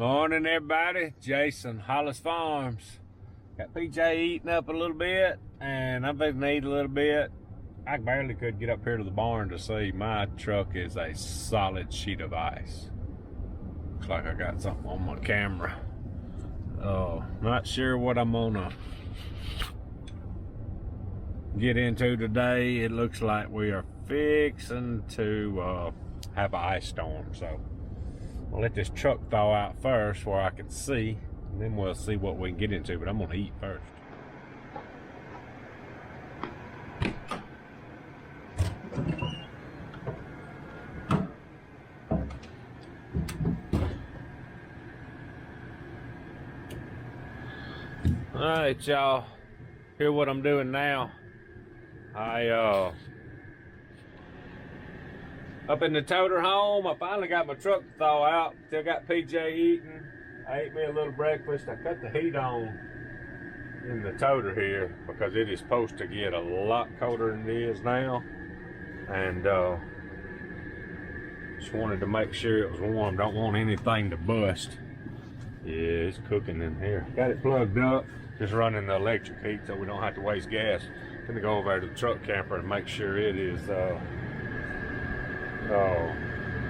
Morning, everybody. Jason, Hollis Farms. Got PJ eating up a little bit, and I'm going to eat a little bit. I barely could get up here to the barn to see. My truck is a solid sheet of ice. Looks like I got something on my camera. Not sure what I'm gonna get into today. It looks like we are fixing to have an ice storm, so I'll let this truck thaw out first where I can see, and then we'll see what we can get into, but I'm gonna eat first. All right, y'all, here's what I'm doing now. Up in the toter home, I finally got my truck to thaw out. Still got PJ eating. I ate me a little breakfast. I cut the heat on in the toter here because it is supposed to get a lot colder than it is now. And just wanted to make sure it was warm. Don't want anything to bust. Yeah, it's cooking in here. Got it plugged up. Just running the electric heat so we don't have to waste gas. Gonna go over to the truck camper and make sure it is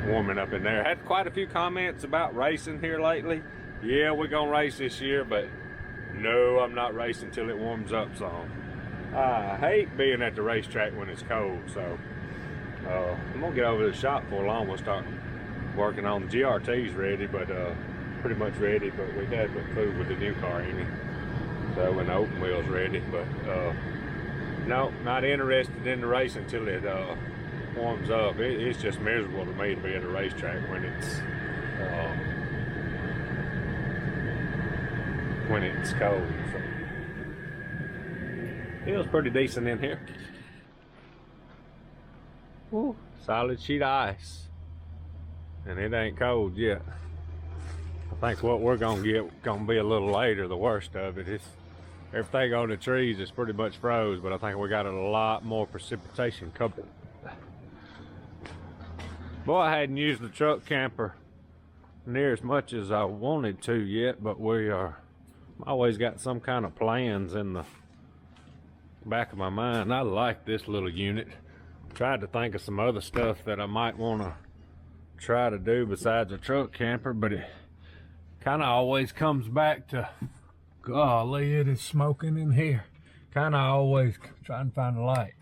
warming up in there. Had quite a few comments about racing here lately. Yeah, we're gonna race this year, but no, I'm not racing till it warms up some. I hate being at the racetrack when it's cold, so I'm gonna get over to the shop for long. We'll start working on the GRT's ready, but pretty much ready, but we had to put food with the new car in it. So when the open wheel's ready, but no, not interested in the race until it warms up. It's just miserable to me to be at a racetrack when it's cold. So. Feels pretty decent in here. Ooh, solid sheet of ice, and it ain't cold yet. I think what we're gonna get gonna be a little later. The worst of it is everything on the trees is pretty much froze, but I think we got a lot more precipitation coming. Boy, I hadn't used the truck camper near as much as I wanted to yet, but I always got some kind of plans in the back of my mind. I like this little unit. Tried to think of some other stuff that I might want to try to do besides a truck camper, but it kind of always comes back to, golly, it is smoking in here. Kind of always trying to find a light.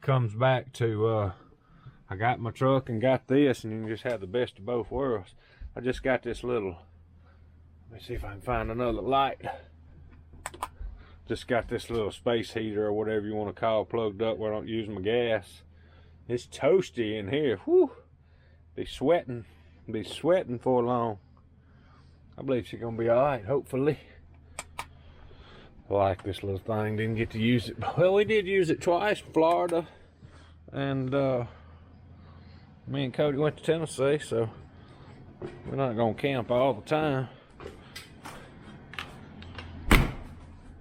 Comes back to, I got my truck and got this, and you can just have the best of both worlds. I just got this little, let me see if I can find another light. Just got this little space heater or whatever you want to call plugged up where I don't use my gas. It's toasty in here. Whew. Be sweating for long. I believe she's gonna be all right, hopefully. I like this little thing. Didn't get to use it. Well, we did use it twice in Florida, and me and Cody went to Tennessee, so we're not gonna camp all the time.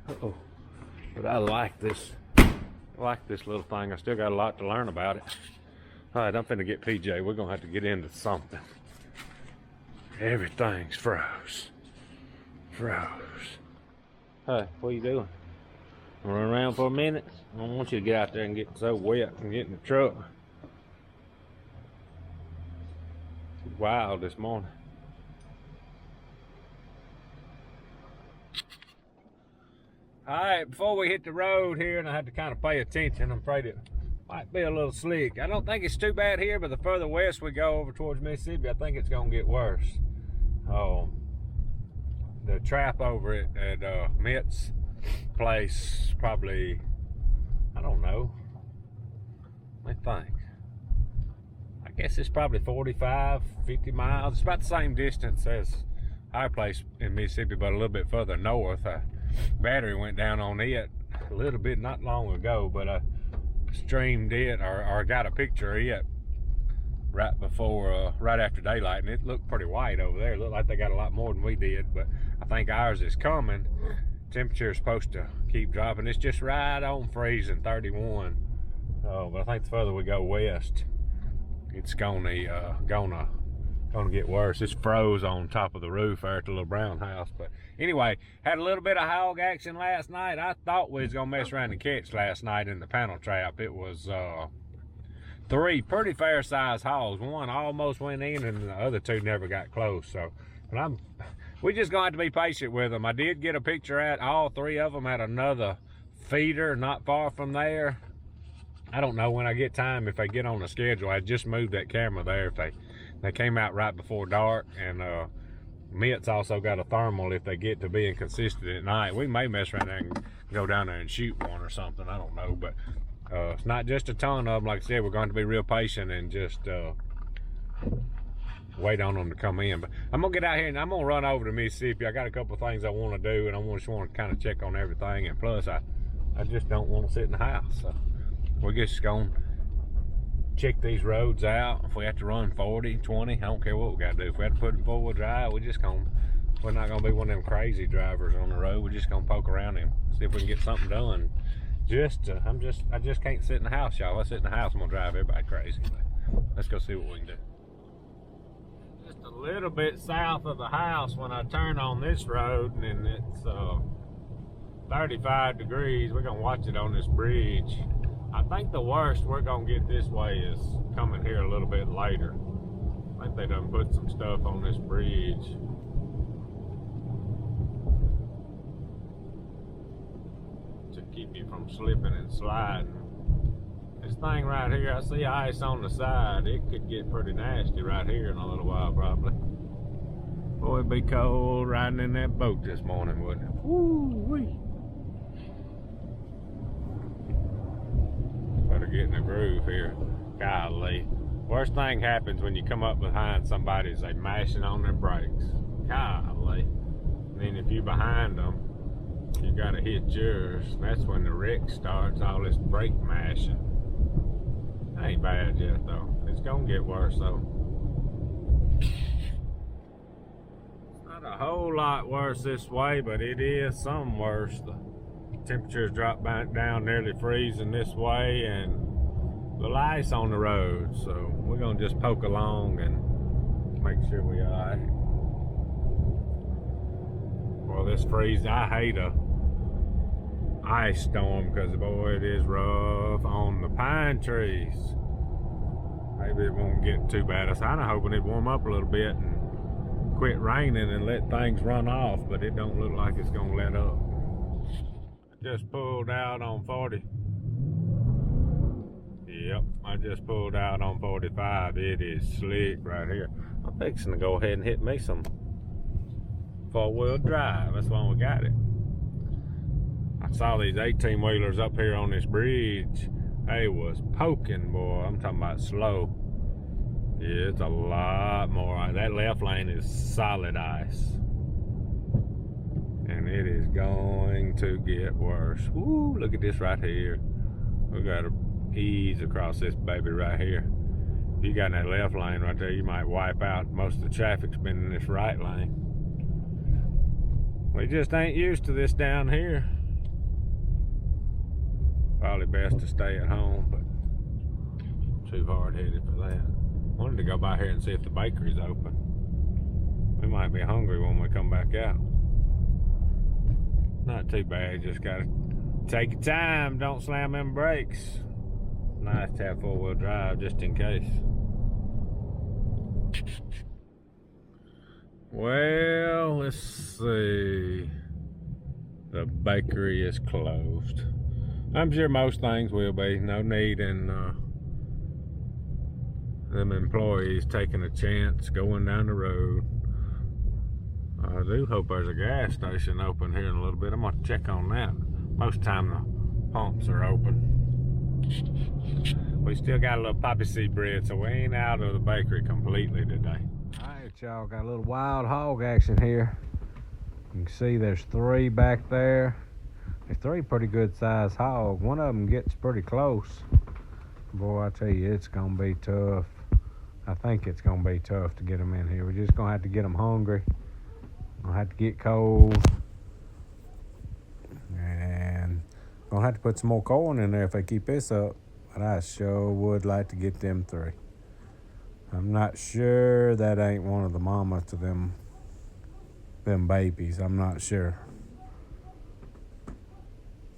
Uh-oh. But I like this. I like this little thing. I still got a lot to learn about it. All right, I'm finna get PJ. We're gonna have to get into something. Everything's froze. Hey, what are you doing? Run around for a minute? I don't want you to get out there and get so wet and get in the truck. It's wild this morning. Alright, before we hit the road here, and I had to kind of pay attention, I'm afraid it might be a little slick. I don't think it's too bad here, but the further west we go over towards Mississippi, I think it's gonna get worse. The trap over at Mitt's place, probably, I don't know, let me think. I guess it's probably 45, 50 miles. It's about the same distance as our place in Mississippi, but a little bit further north. Battery went down on it a little bit not long ago, but I streamed it or got a picture of it right before, right after daylight, and it looked pretty white over there. It looked like they got a lot more than we did, but I think ours is coming. Temperature is supposed to keep dropping. It's just right on freezing, 31. But I think the further we go west, it's gonna gonna get worse. It's froze on top of the roof there at the little brown house. But anyway, had a little bit of hog action last night. I thought we was gonna mess around and catch last night in the panel trap. It was 3 pretty fair sized hogs. One almost went in and the other 2 never got close. So, but we just gonna have to be patient with them. I did get a picture at all 3 of them at another feeder not far from there. I don't know when I get time if they get on the schedule. I just moved that camera there. If they came out right before dark, and Mitt's also got a thermal if they get to being consistent at night. We may mess around there and go down there and shoot one or something. I don't know, but it's not just a ton of them. Like I said, we're going to be real patient and just wait on them to come in. But I'm gonna get out here and I'm gonna run over to Mississippi. I got a couple of things I want to do, and I just want to kind of check on everything. And plus, I just don't want to sit in the house. So we're just gonna check these roads out. If we have to run 40, 20, I don't care what we got to do. If we have to put in 4-wheel drive, we're not gonna be one of them crazy drivers on the road. We're just gonna poke around and see if we can get something done. I just can't sit in the house, y'all. If I sit in the house, I'm gonna drive everybody crazy. But let's go see what we can do. Just a little bit south of the house when I turn on this road, and it's 35 degrees. We're gonna watch it on this bridge. I think the worst we're gonna get this way is coming here a little bit later. I think they done put some stuff on this bridge. To keep you from slipping and sliding. This thing right here, I see ice on the side. It could get pretty nasty right here in a little while probably. Boy, it'd be cold riding in that boat this morning, wouldn't it? Woo-wee. Better get in the groove here. Golly. Worst thing happens when you come up behind somebody is they mashing on their brakes. Golly. And then if you behind them, you gotta hit yours. That's when the wreck starts, all this brake mashing. Ain't bad yet though. It's gonna get worse though. It's not a whole lot worse this way, but it is some worse. The temperatures drop back down, nearly freezing this way, and the ice on the road. So we're gonna just poke along and make sure we are alright. Well, this freeze, I hate a ice storm because boy, it is rough on the pine trees. Maybe it won't get too bad. I was kind of hoping it'd warm up a little bit and quit raining and let things run off, but it don't look like it's gonna let up. I just pulled out on 40. Yep, I just pulled out on 45. It is slick right here. I'm fixing to go ahead and hit me some 4-wheel drive. That's why we got it. I saw these 18-wheelers up here on this bridge. They was poking, boy. I'm talking about slow. Yeah, it's a lot more. That left lane is solid ice. And it is going to get worse. Woo, look at this right here. We gotta ease across this baby right here. If you got in that left lane right there, you might wipe out. Most of the traffic's been in this right lane. We just ain't used to this down here. Probably best to stay at home, but too hard-headed for that. Wanted to go by here and see if the bakery's open. We might be hungry when we come back out. Not too bad, just gotta take your time, don't slam them brakes. Nice to have 4-wheel drive just in case. Well, let's see. The bakery is closed. I'm sure most things will be. No need in them employees taking a chance going down the road. I do hope there's a gas station open here in a little bit. I'm going to check on that. Most of the time the pumps are open. We still got a little poppy seed bread, so we ain't out of the bakery completely today. Alright, y'all, got a little wild hog action here. You can see there's 3 back there. There's 3 pretty good sized hogs. One of them gets pretty close. Boy, I tell you, it's gonna be tough. I think it's gonna be tough to get them in here. We're just gonna have to get them hungry. Gonna have to get cold. And gonna have to put some more corn in there if they keep this up. But I sure would like to get them 3. I'm not sure that ain't one of the mamas to them babies. I'm not sure.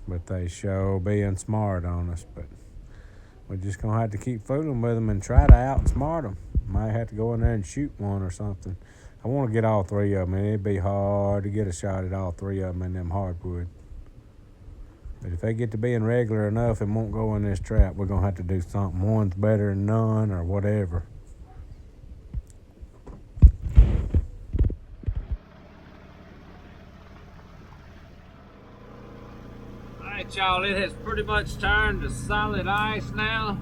But they sure being smart on us. But we're just going to have to keep fooling with them and try to outsmart them. Might have to go in there and shoot one or something. I want to get all three of them, and it'd be hard to get a shot at all three of them in them hardwood. But if they get to being regular enough and won't go in this trap, we're going to have to do something. One's better than none or whatever. Alright, y'all, it has pretty much turned to solid ice now.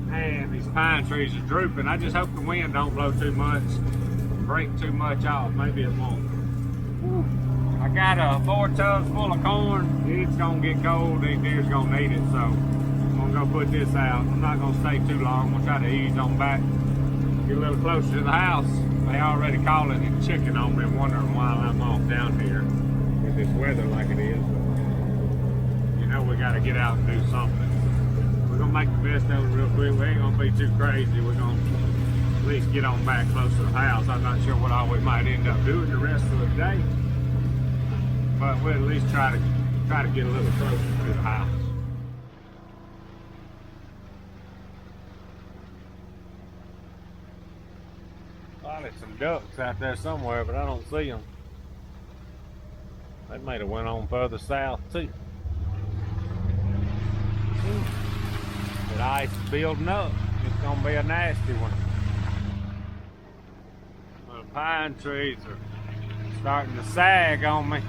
Man, these pine trees are drooping. I just hope the wind don't blow too much, break too much off. Maybe it won't. Whew. I got 4 tubs full of corn. It's gonna get cold. These deer's gonna need it, so I'm gonna go put this out. I'm not gonna stay too long. I'm gonna try to ease on back, get a little closer to the house. They already calling and checking on me, wondering why I'm off down here with this weather like it is. But, you know, we gotta get out and do something. We're gonna make the best of it real quick. We ain't gonna be too crazy. We're gonna at least get on back close to the house. I'm not sure what all we might end up doing the rest of the day, but we'll at least try to get a little closer to the house. Probably some ducks out there somewhere, but I don't see them. They might have went on further south too. That ice is building up. It's gonna be a nasty one. The pine trees are starting to sag on me.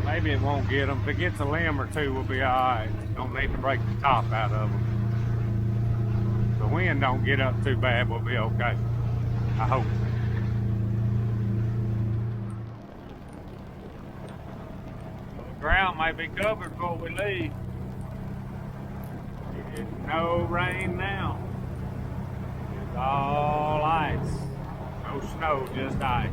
Maybe it won't get them. If it gets a limb or two, we'll be alright. Don't need to break the top out of them. If the wind don't get up too bad, we'll be okay. I hope. The ground might be covered before we leave. It's no rain now. It's all ice. No snow, just ice.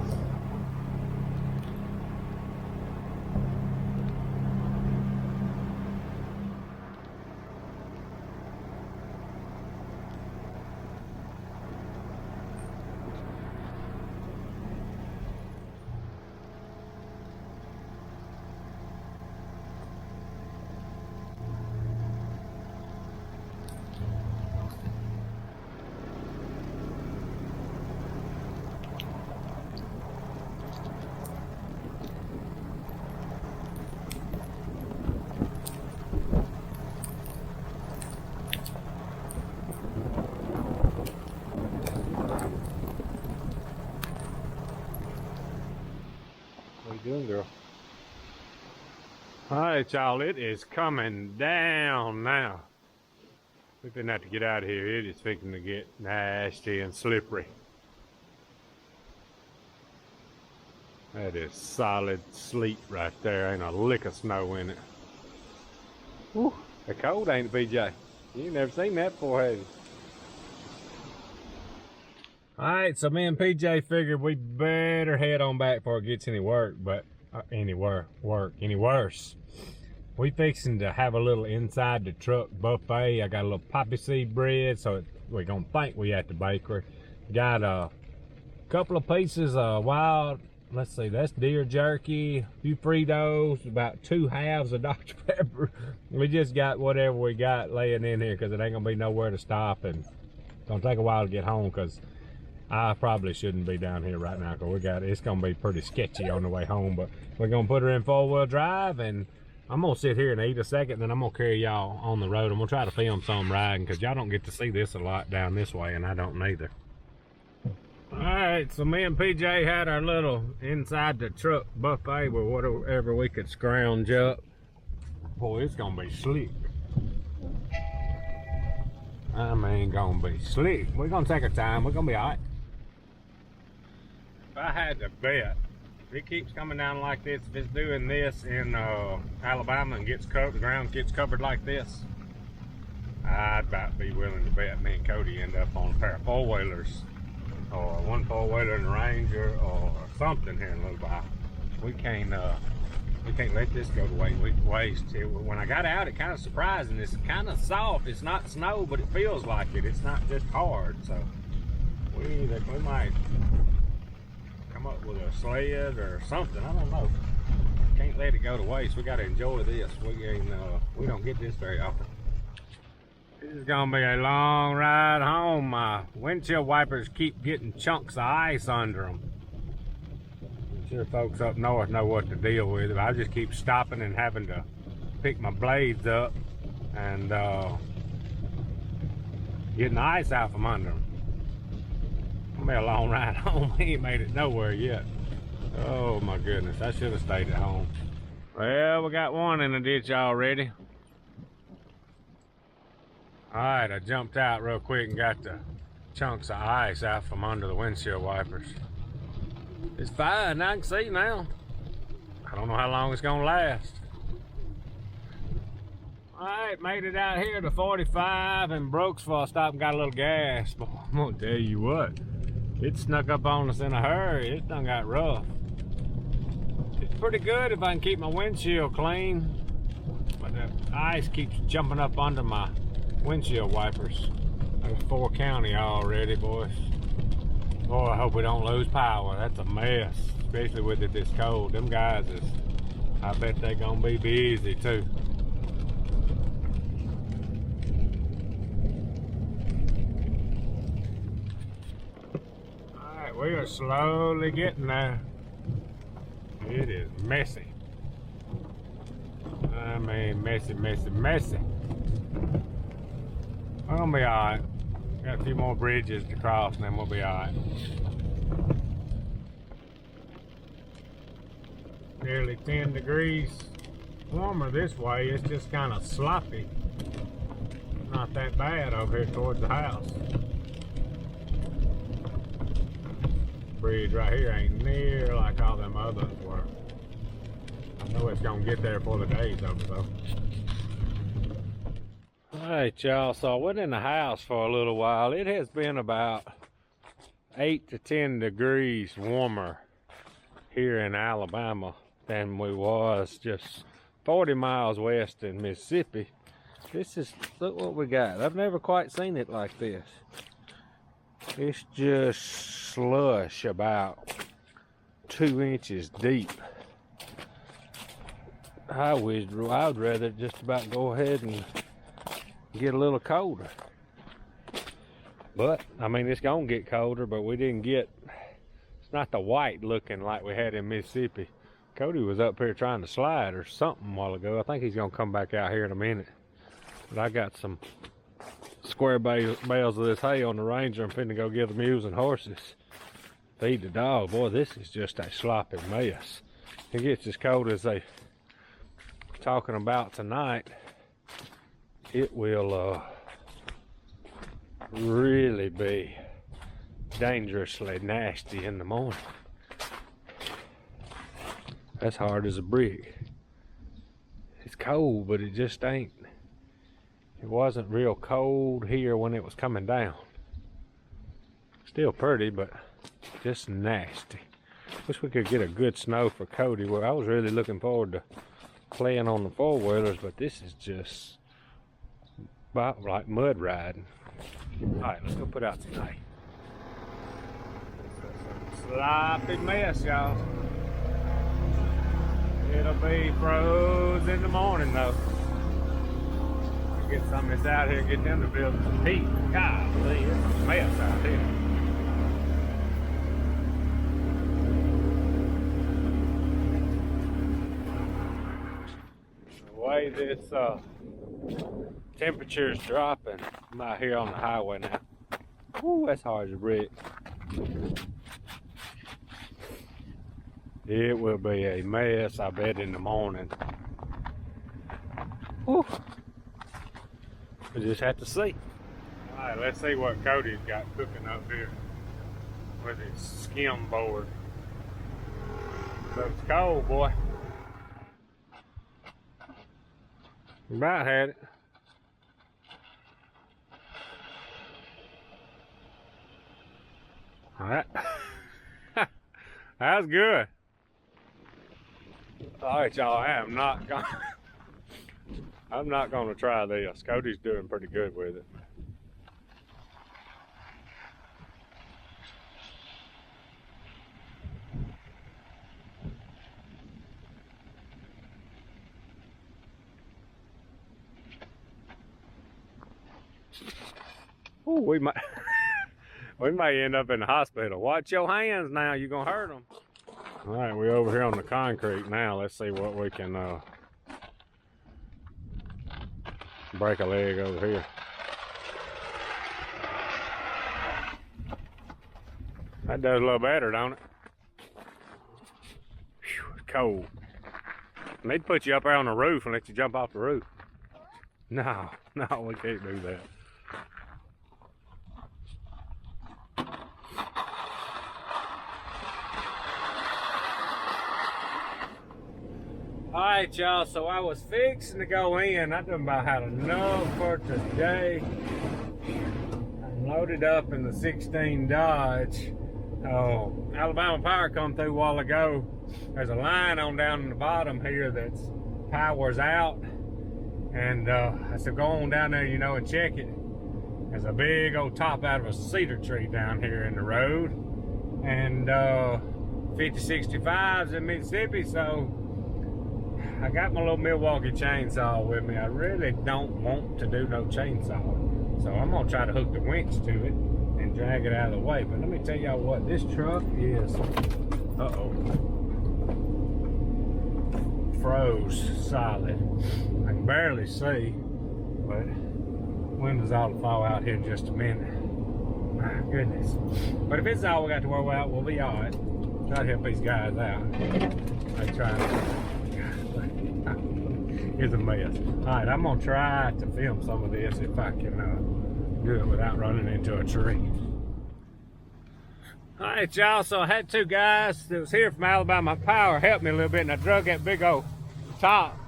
What you doing, girl? Alright, y'all, it is coming down now. We're gonna have to get out of here. It is fixing to get nasty and slippery. That is solid sleet right there. Ain't a lick of snow in it. Whew, it's cold, ain't it, PJ? You've never seen that before, have you? Alright, so me and PJ figured we better head on back before it gets any worse. We fixing to have a little inside the truck buffet. I got a little poppy seed bread, so we're gonna think we at the bakery. Got a couple of pieces of wild, let's see, that's deer jerky, a few Fritos, about 2 halves of Dr. Pepper. We just got whatever we got laying in here because it ain't gonna be nowhere to stop, and it's gonna take a while to get home because I probably shouldn't be down here right now because it's gonna be pretty sketchy on the way home. But we're gonna put her in 4-wheel drive, and I'm gonna sit here and eat a second, then I'm gonna carry y'all on the road. I'm gonna try to film some riding because y'all don't get to see this a lot down this way, and I don't neither. Alright, so me and PJ had our little inside the truck buffet with whatever we could scrounge up. Boy, it's gonna be slick. I mean, gonna be slick. We're gonna take our time. We're gonna be alright. If I had to bet, if it keeps coming down like this, if it's doing this in Alabama and the ground gets covered like this, I'd about be willing to bet me and Cody end up on a pair of 4-wheelers, or one 4-wheeler in the Ranger, or something here in a little while. We can't We can't let this go to waste. When I got out, it kind of surprising. It's kind of soft. It's not snow, but it feels like it. It's not just hard. So we might come up with a sled or something. I don't know. Can't let it go to waste. We got to enjoy this. We don't get this very often. This is gonna be a long ride home. My windshield wipers keep getting chunks of ice under them. I'm sure folks up north know what to deal with. I just keep stopping and having to pick my blades up and getting the ice out from under them. It's gonna be a long ride home. We ain't made it nowhere yet. Oh my goodness, I should have stayed at home. Well, we got one in the ditch already. Alright, I jumped out real quick and got the chunks of ice out from under the windshield wipers. It's fine, I can see now. I don't know how long it's gonna last. Alright, made it out here to 45 in Brooksville. I stopped and got a little gas. But I'm gonna tell you what, it snuck up on us in a hurry. It done got rough. It's pretty good if I can keep my windshield clean, but the ice keeps jumping up under my windshield wipers. There's 4 county already, boys. Boy, I hope we don't lose power. That's a mess, especially with it this cold. Them guys is, I bet they gonna be busy too. Alright, we are slowly getting there. It is messy. I mean, messy, messy, messy. We're gonna be alright. Got a few more bridges to cross and then we'll be alright. Nearly 10 degrees warmer this way. It's just kind of sloppy. Not that bad over here towards the house. Bridge right here ain't near like all them others were. I know it's gonna get there before the day's over though. Alright y'all, so I went in the house for a little while. It has been about 8 to 10 degrees warmer here in Alabama than we was just 40 miles west in Mississippi. This is, look what we got. I've never quite seen it like this. It's just slush about 2 inches deep. I would rather just about go ahead and get a little colder. But I mean, it's gonna get colder, but we didn't get, it's not the white looking like we had in Mississippi. Cody was up here trying to slide or something a while ago. I think he's gonna come back out here in a minute. But I got some square bales of this hay on the Ranger. I'm finna go give the mules and horses. Feed the dog. Boy, this is just a sloppy mess. It gets as cold as they talking about tonight. It will really be dangerously nasty in the morning. That's hard as a brick. It's cold, but it just ain't. It wasn't real cold here when it was coming down. Still pretty, but just nasty. Wish we could get a good snow for Cody. Well, I was really looking forward to playing on the four-wheelers, but this is just about like mud riding. Alright, let's go put out some hay. Sloppy mess, y'all. It'll be froze in the morning though. Get some of this out here, get them to build some heat. Golly, it's a mess out here. The way this temperature's dropping, I'm out here on the highway now. Ooh, that's hard as a brick. It will be a mess, I bet, in the morning. Whew. We just have to see. Alright, let's see what Cody's got cooking up here with his skim board. Looks cold, boy. About had it. Alright. That's good. All right, y'all, I'm not gonna try this. Cody's doing pretty good with it. Ooh, we might we may end up in the hospital. Watch your hands now, you're gonna hurt them. All right, we're over here on the concrete now. Let's see what we can break a leg over here. That does a little better, don't it? Whew, it's cold. They'd put you up there on the roof and let you jump off the roof. No, we can't do that. Alright, y'all, so I was fixing to go in. I done about had enough for today. I loaded up in the 16 Dodge. Alabama Power come through a while ago. There's a line on down in the bottom here that's power's out. And I said, go on down there, you know, and check it. There's a big old top out of a cedar tree down here in the road. And 5065's in Mississippi, so I got my little Milwaukee chainsaw with me. I really don't want to do no chainsaw. So I'm gonna try to hook the winch to it and drag it out of the way. But let me tell y'all what, this truck is, froze solid. I can barely see, but windows ought to fall out here in just a minute. My goodness. But if it's all we got to worry about, we'll be all right. Try to help these guys out. I try to. It's a mess. Alright, I'm gonna try to film some of this if I can do it without running into a tree. Alright, y'all, so I had two guys that was here from Alabama Power help me a little bit, and I drug that big old top.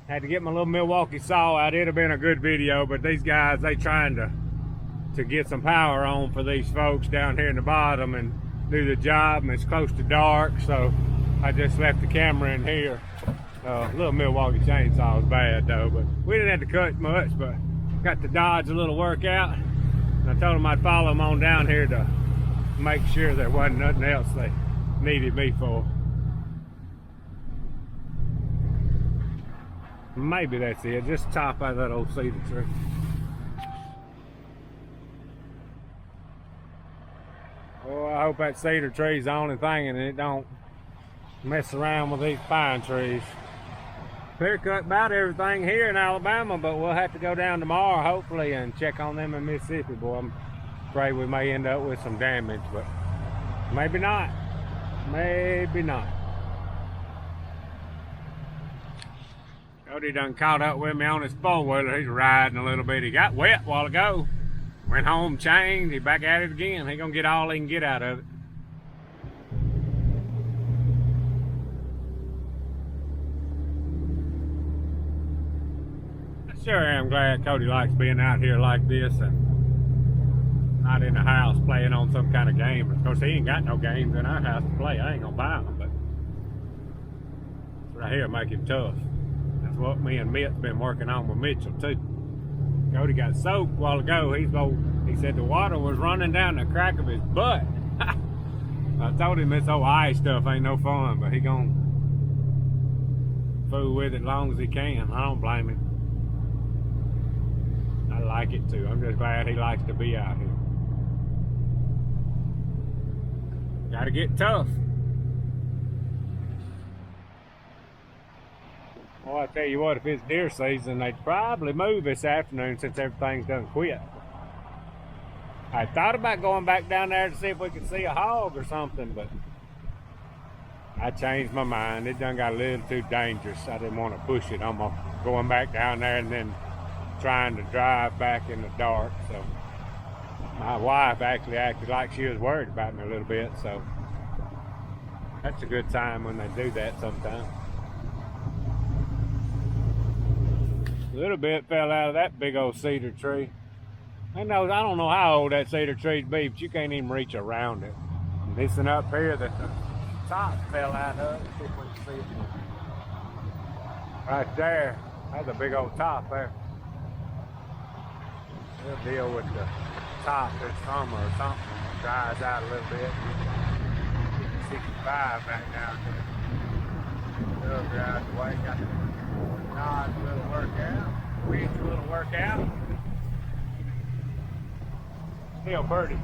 Had to get my little Milwaukee saw out. It'd have been a good video, but these guys, they trying to get some power on for these folks down here in the bottom and do the job, and it's close to dark, so I just left the camera in here. Little Milwaukee chainsaw was bad though, but we didn't have to cut much, but got to dodge a little workout. And I told them I'd follow them on down here to make sure there wasn't nothing else they needed me for. Maybe that's it, just top out of that old cedar tree. Oh, I hope that cedar tree's the only thing and it don't mess around with these pine trees. Clear cut about everything here in Alabama, but we'll have to go down tomorrow hopefully and check on them in Mississippi. Boy, I'm afraid we may end up with some damage, but maybe not. Maybe not. Cody done caught up with me on his four-wheeler. He's riding a little bit. He got wet a while ago. Went home, changed. He's back at it again. He's gonna get all he can get out of it. Sure am glad Cody likes being out here like this and not in the house playing on some kind of game. Of course, he ain't got no games in our house to play. I ain't gonna buy them, but right here make him tough. That's what me and Mitt's been working on with Mitchell too. Cody got soaked a while ago. He said the water was running down the crack of his butt. I told him this old ice stuff ain't no fun, but he gonna fool with it as long as he can. I don't blame him. I like it too. I'm just glad he likes to be out here. Gotta get tough. Well, I tell you what, if it's deer season, they'd probably move this afternoon since everything's done quit. I thought about going back down there to see if we could see a hog or something, but I changed my mind. It done got a little too dangerous. I didn't want to push it. I'm going back down there and then trying to drive back in the dark. So my wife actually acted like she was worried about me a little bit, so that's a good time when they do that sometimes. A little bit fell out of that big old cedar tree. I don't know how old that cedar tree'd be, but you can't even reach around it. And this one up here that the top fell out of, let's see if we can see it. Right there. That's a big old top there. We'll deal with the top this summer or something. It dries out a little bit. 65 back down here. Little dry away. Got the nods, a little workout. Winch, a little workout. Still birdie.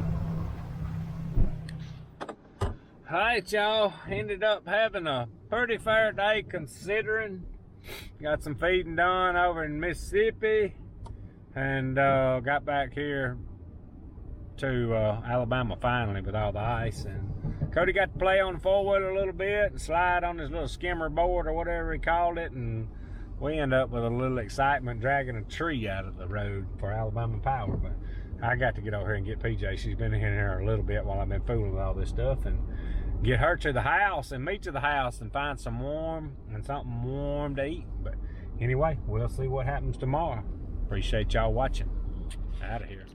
Alright, y'all. Ended up having a pretty fair day considering. Got some feeding done over in Mississippi. And got back here to Alabama finally with all the ice. And Cody got to play on the four-wheeler a little bit and slide on his little skimmer board or whatever he called it. And we end up with a little excitement dragging a tree out of the road for Alabama Power. But I got to get over here and get PJ. She's been in here a little bit while I've been fooling with all this stuff. And get her to the house and me to the house and find some something warm to eat. But anyway, we'll see what happens tomorrow. Appreciate y'all watching. Out of here.